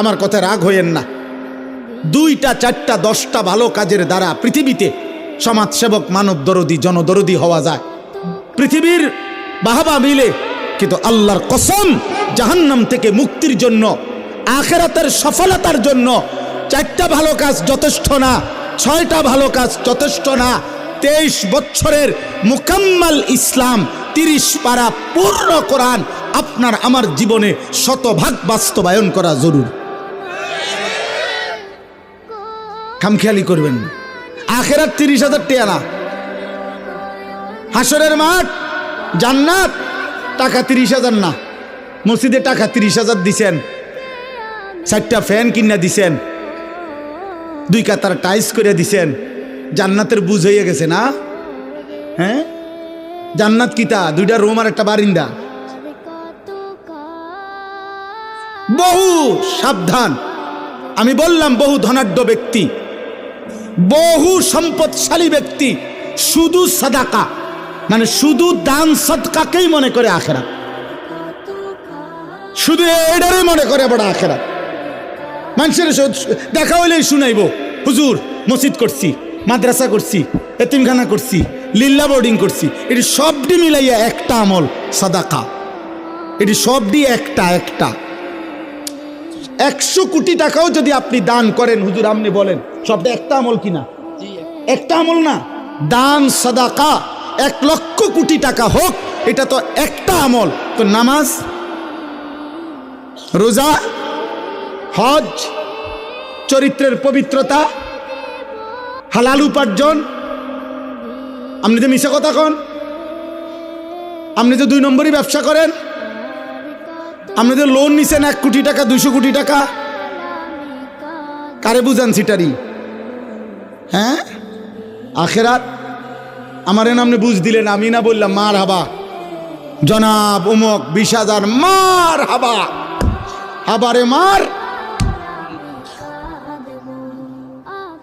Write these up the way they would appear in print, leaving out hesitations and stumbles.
আমার কথা রাগ হইয়েন না, 2টা 4টা 10টা ভালো কাজের দ্বারা পৃথিবীতে সমাজসেবক, মানব দরদি, জনদরদি হওয়া যায়, পৃথিবীর বাহাবা মিলে। কিন্তু আল্লাহর কসম, জাহান্নাম থেকে মুক্তির জন্য, আখিরাতের সফলতার জন্য 4টা ভালো কাজ যথেষ্ট না, 6টা ভালো কাজ যথেষ্ট না। 23 বছরের মুকাম্মাল ইসলাম, 30 পারা পূর্ণ কোরআন আপনার আমার জীবনে শতভাগ বাস্তবায়ন করা জরুরি। খামখেয়ালি করবেন না। আখিরাত 30,000 টাকা না, হাসরের মাঠ, জান্নাত টাকা 30,000 না। মসজিদে টাকা 30,000 দিছেন, 4টা ফ্যান কিনা দিছেন, 2 কাতার টাইস করে দিছেন, জান্নাতের বুঝ হয়ে গেছে না? হ্যাঁ, জান্নাত কিতা? 2টা রুম আর একটা বারিন্দা। বহু সাবধান। আমি বললাম, বহু ধনাঢ্য ব্যক্তি, বহু সম্পদশালী ব্যক্তি শুধু সাদাকা, মানে শুধু দান সদকাকেই মনে করে আখিরাত, শুধু এটারই মনে করে বড় আখিরাত। মানুষের দেখা হইলেই শুনাইব, হুজুর মসজিদ করছি, মাদ্রাসা করছি, এতিমখানা করছি, লিল্লা বোর্ডিং করছি। এটি সবটি মিলাইয়া একটা আমল সাদাকা। এটি সবটি একটা 100 কোটি টাকাও যদি আপনি দান করেন, হুজুর আপনি বলেন সবটা একটা আমল কিনা? একটা আমল না। দান সাদাকা 1 লক্ষ কোটি টাকা হোক, এটা তো একটা আমল। তো নামাজ, রোজা, হজ, চরিত্রের পবিত্রতা, হালাল উপার্জন। আপনি তো মিশা কথা কন, আপনি তো 2 নম্বরই ব্যবসা করেন, আপনি তো লোন নিছেন 1 কোটি টাকা, 200 কোটি টাকা। কারে বুঝান সিটারি? হ্যাঁ, আখিরাত আমার আপনি বুঝ দিলেন, আমি না বললাম মার হাবা জনাব উমক 20,000 মার হাবা, হাবারে মার।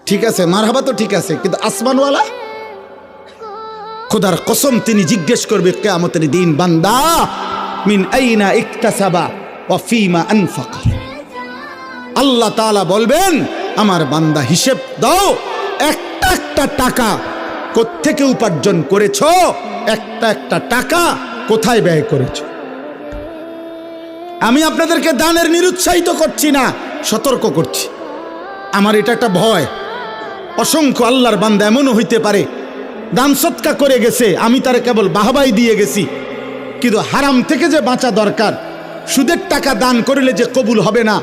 ঠিক আছে, মার হাবা তো ঠিক আছে, কিন্তু আসমানওয়ালা খোদার কসম তিনি জিজ্ঞেস করবে কিয়ামতের দিন, বান্দা মিন আইনা ইকতাসাবা ওয়া ফিমা আনফাকা। আল্লাহ তাআলা বলবেন, আমার বান্দা হিসেব দাও, একটা টাকা কোত্থেকে উপার্জন করেছো, একটা টাকা কোথায় ব্যয় করেছো। আমি আপনাদেরকে দানের নিরুৎসাহিত করছি না, সতর্ক করছি। আমার এটা একটা ভয়, অসংখ্য আল্লাহর বান্দা এমনও হইতে পারে দান সৎকা করে গেছে, আমি তারে কেবল বাহবাই দিয়ে গেছি, কিন্তু হারাম থেকে যে বাঁচা দরকার, সুদের টাকা দান করলে যে কবুল হবে না